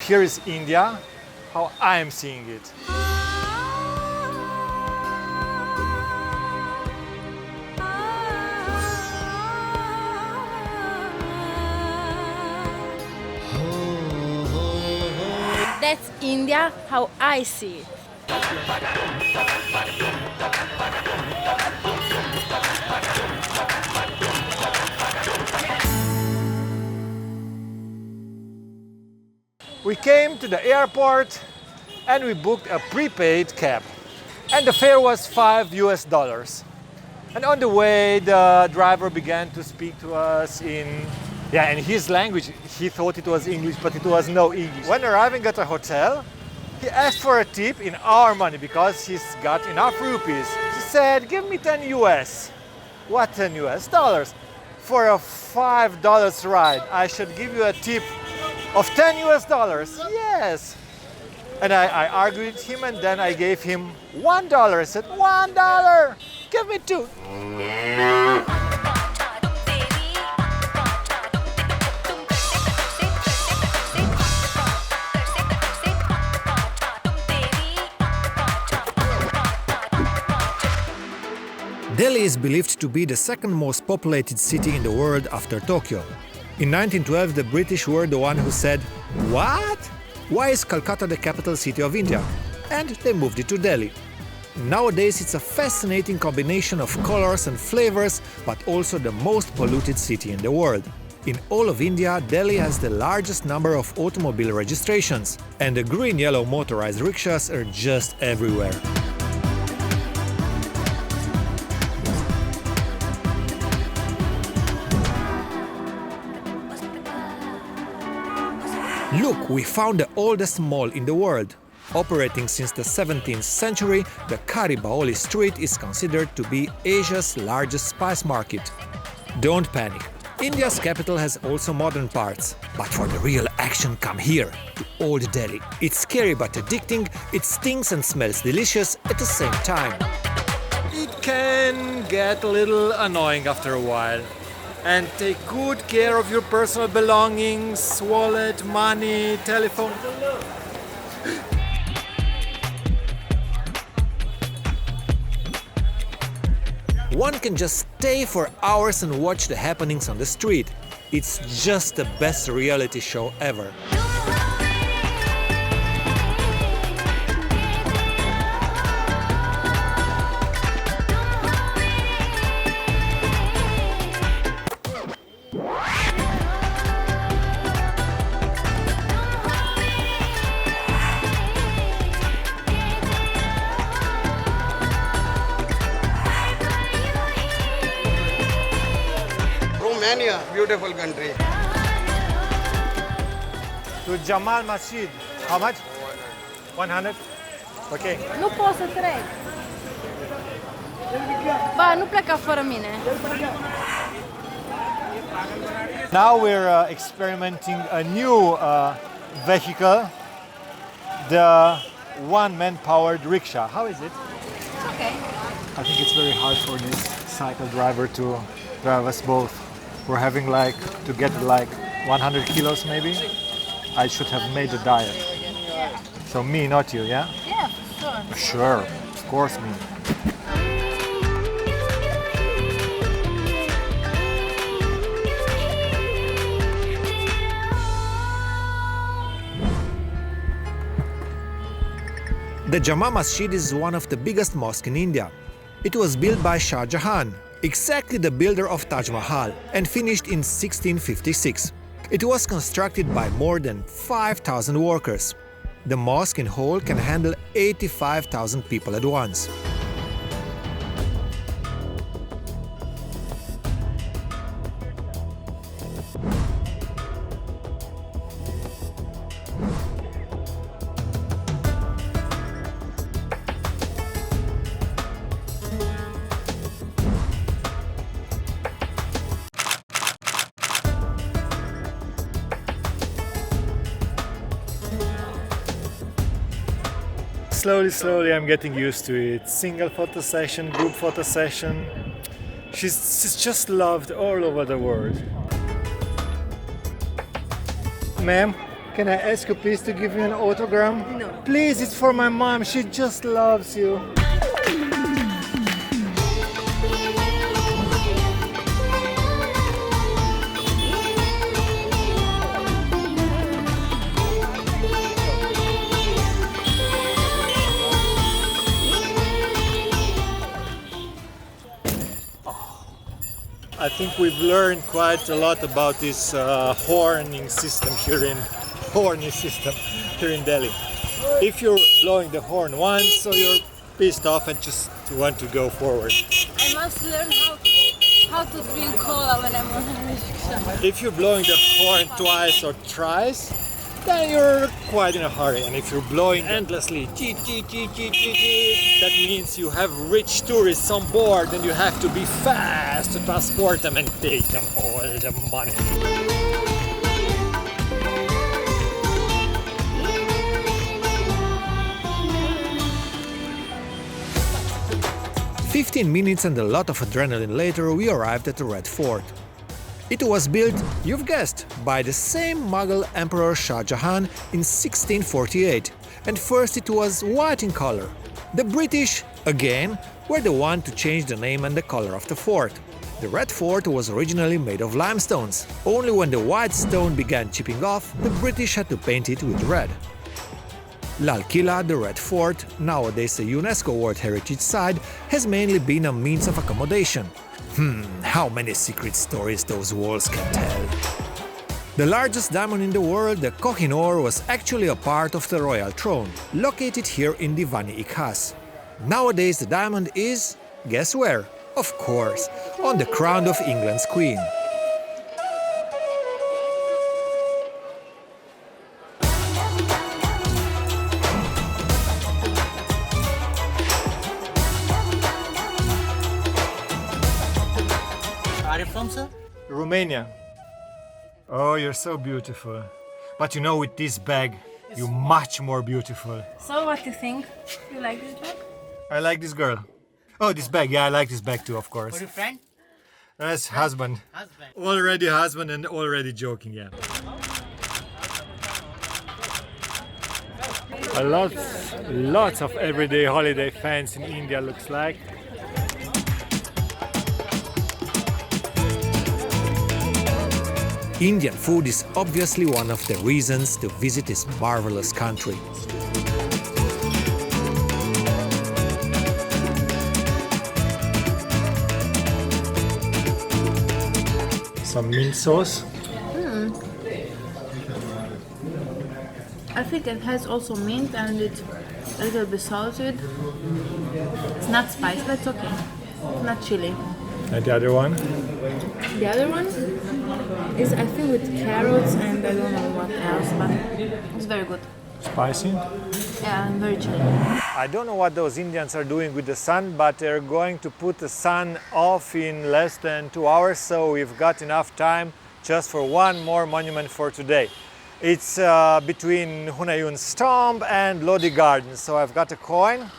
here is India, how I am seeing it. That's India, how I see it. We came to the airport and we booked a prepaid cab. And the fare was $5. And on the way, the driver began to speak to us in his language. He thought it was English, but it was no English. When arriving at a hotel, he asked for a tip in our money because he's got enough rupees. He said, give me 10 US. What 10 US dollars? For a $5 ride, I should give you a tip of 10 US dollars. Yes. And I argued with him, and then I gave him $1. I said, $1. Give me 2. Delhi is believed to be the second most populated city in the world after Tokyo. In 1912, the British were the one who said, "What? Why is Calcutta the capital city of India?" And they moved it to Delhi. Nowadays, it's a fascinating combination of colors and flavors, but also the most polluted city in the world. In all of India, Delhi has the largest number of automobile registrations, and the green-yellow motorized rickshaws are just everywhere. Look, we found the oldest mall in the world. Operating since the 17th century, the Karibaoli Street is considered to be Asia's largest spice market. Don't panic. India's capital has also modern parts. But for the real action, come here, to Old Delhi. It's scary but addicting, it stinks and smells delicious at the same time. It can get a little annoying after a while. And take good care of your personal belongings, wallet, money, telephone. One can just stay for hours and watch the happenings on the street. It's just the best reality show ever. Romania, beautiful country. To Jama Masjid. How much? 100? Okay. Nu pot să trec. Ba, nu pleca fără mine. Now we're experimenting a new vehicle, the one-man powered rickshaw. How is it? Okay. I think it's very hard for this cycle driver to drive us both. We're having to get 100 kilos maybe. I should have made a diet. So me, not you, yeah? Yeah, for sure. Sure, of course me. The Jama Masjid is one of the biggest mosques in India. It was built by Shah Jahan, exactly the builder of Taj Mahal, and finished in 1656. It was constructed by more than 5,000 workers. The mosque in whole can handle 85,000 people at once. Slowly I'm getting used to it. Single photo session, group photo session. She's just loved all over the world. Ma'am, Can I ask you please to give me an autogram? No. Please, it's for my mom. She just loves you. I think we've learned quite a lot about this horning system here in Delhi. If you're blowing the horn once, so you're pissed off and just want to go forward. I must learn how to drink cola when I'm on a rickshaw. If you're blowing the horn twice or thrice, then you're quite in a hurry. And if you're blowing endlessly, that means you have rich tourists on board and you have to be fast to transport them and take them all the money. "15 minutes and a lot of adrenaline later, we arrived at the Red Fort. It was built, you've guessed, by the same Mughal Emperor Shah Jahan in 1648, and first it was white in color. The British, again, were the one to change the name and the color of the fort. The Red Fort was originally made of limestones. Only when the white stone began chipping off, the British had to paint it with red. Lal Killa, the Red Fort, nowadays a UNESCO World Heritage Site, has mainly been a means of accommodation. How many secret stories those walls can tell. The largest diamond in the world, the Kohinoor, was actually a part of the royal throne, located here in Divani-i-Khas. Nowadays the diamond is, guess where? Of course, on the crown of England's Queen. Are you from, sir? Romania. Oh, you're so beautiful. But you know, with this bag, you're much more beautiful. So what do you think? You like this bag? I like this girl. Oh, this bag. Yeah, I like this bag too, of course. For your friend? That's husband. Husband. Already husband and already joking, yeah. Lots of everyday holiday fans in India looks like. Indian food is obviously one of the reasons to visit this marvelous country. Some mint sauce. I think it has also mint and it's a little bit salted. It's not spicy, but it's okay. Not chili. And the other one? The other one is, I think, with carrots and I don't know what else, but it's very good. Spicy. Yeah, and very chili. I don't know what those Indians are doing with the sun, but they're going to put the sun off in less than 2 hours, so we've got enough time just for one more monument for today. It's between Humayun's tomb and Lodi Gardens, so I've got a coin.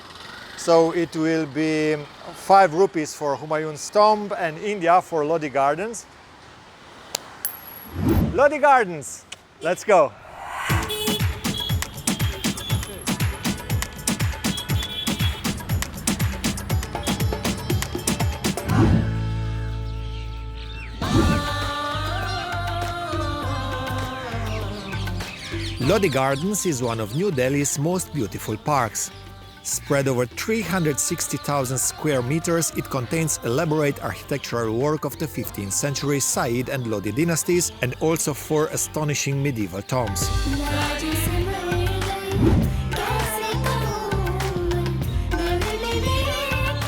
So it will be 5 rupees for Humayun's tomb and India for Lodi Gardens. Lodi Gardens, let's go. Lodi Gardens is one of New Delhi's most beautiful parks. Spread over 360,000 square meters, it contains elaborate architectural work of the 15th century Said and Lodi dynasties and also 4 astonishing medieval tombs.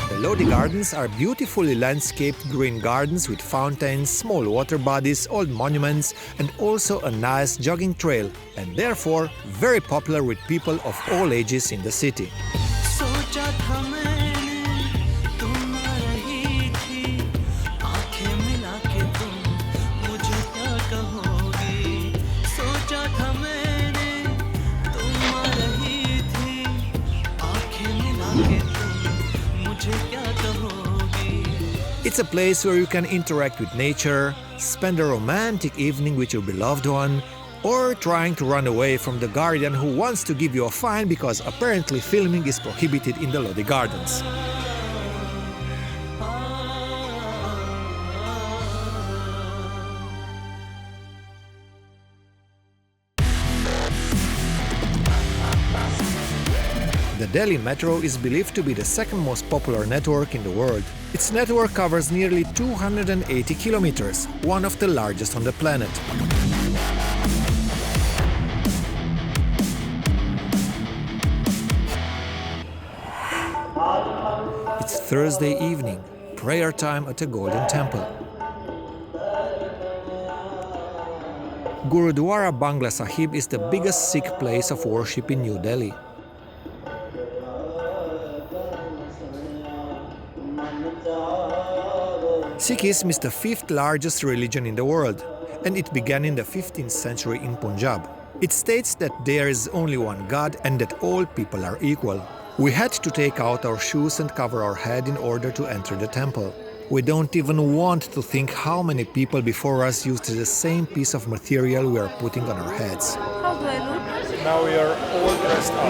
The Lodi Gardens are beautifully landscaped green gardens with fountains, small water bodies, old monuments and also a nice jogging trail, and therefore very popular with people of all ages in the city. It's a place where you can interact with nature, spend a romantic evening with your beloved one, Or trying to run away from the guardian who wants to give you a fine because apparently filming is prohibited in the Lodi Gardens. The Delhi Metro is believed to be the second most popular network in the world. Its network covers nearly 280 kilometers, one of the largest on the planet. It's Thursday evening, prayer time at a Golden Temple. Gurudwara Bangla Sahib is the biggest Sikh place of worship in New Delhi. Sikhism is the fifth largest religion in the world, and it began in the 15th century in Punjab. It states that there is only one God and that all people are equal. We had to take out our shoes and cover our head in order to enter the temple. We don't even want to think how many people before us used the same piece of material we are putting on our heads. How do I look? Now we are all dressed up.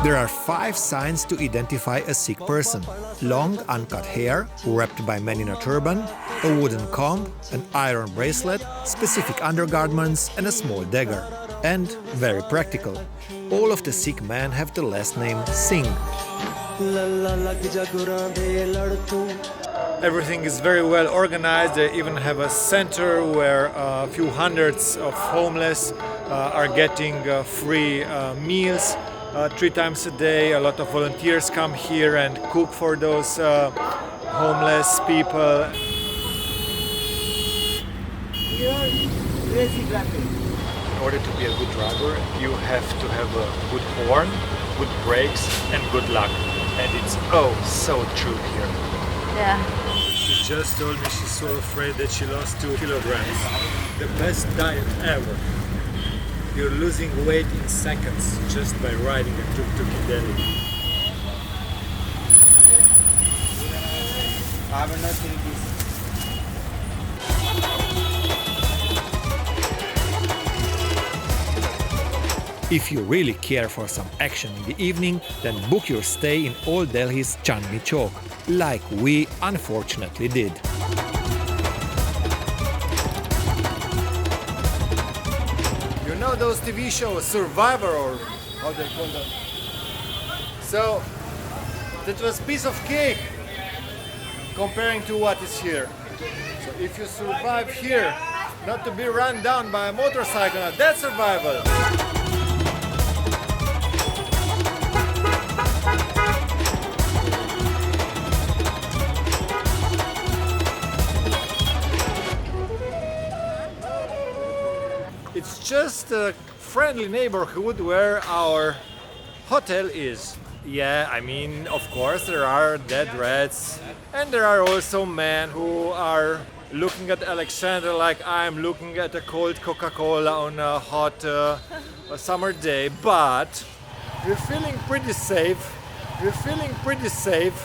There are 5 signs to identify a Sikh person: long, uncut hair, wrapped by men in a turban, a wooden comb, an iron bracelet, specific undergarments, and a small dagger. And, very practical, all of the Sikh men have the last name Singh. Everything is very well organized. They even have a center where a few hundreds of homeless are getting free meals 3 times a day. A lot of volunteers come here and cook for those homeless people. In order to be a good driver, you have to have a good horn, good brakes, and good luck. And it's so true here. Yeah. She just told me she's so afraid that she lost 2 kilograms. The best diet ever. You're losing weight in seconds just by riding a tuk-tuk in Delhi. If you really care for some action in the evening, then book your stay in Old Delhi's Chandni Chowk, like we unfortunately did. You know those TV shows, Survivor or how they call them? So, that was a piece of cake comparing to what is here. So if you survive here, not to be run down by a motorcycle, that's survival. It's just a friendly neighborhood where our hotel is. Yeah, I mean, of course there are dead rats, and there are also men who are looking at Alecsandra like I'm looking at a cold Coca-Cola on a hot summer day, but we're feeling pretty safe. We're feeling pretty safe.